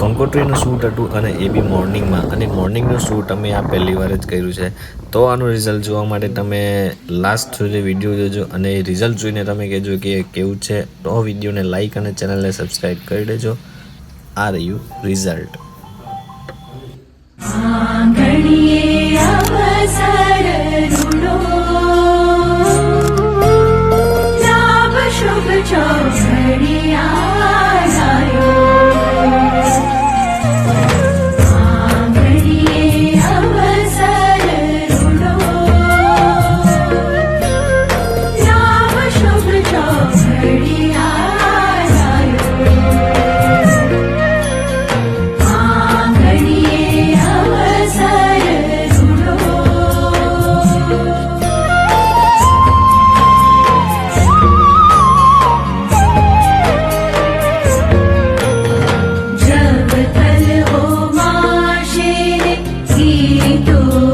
કંકોત્રીનું shoot હતું અને એ બી મોર્નિંગમાં, અને મોર્નિંગનું શૂટ અમે આ પહેલી વાર જ કર્યું છે. તો આનું રિઝલ્ટ જોવા માટે તમે લાસ્ટ સુધી વિડીયો જોજો અને રિઝલ્ટ જોઈને તમે કહેજો કે કેવું છે. તો વિડીયોને લાઇક અને ચેનલને સબસ્ક્રાઈબ કરી દેજો. આ રહ્યું રિઝલ્ટ. जब तल हो माशे गीतों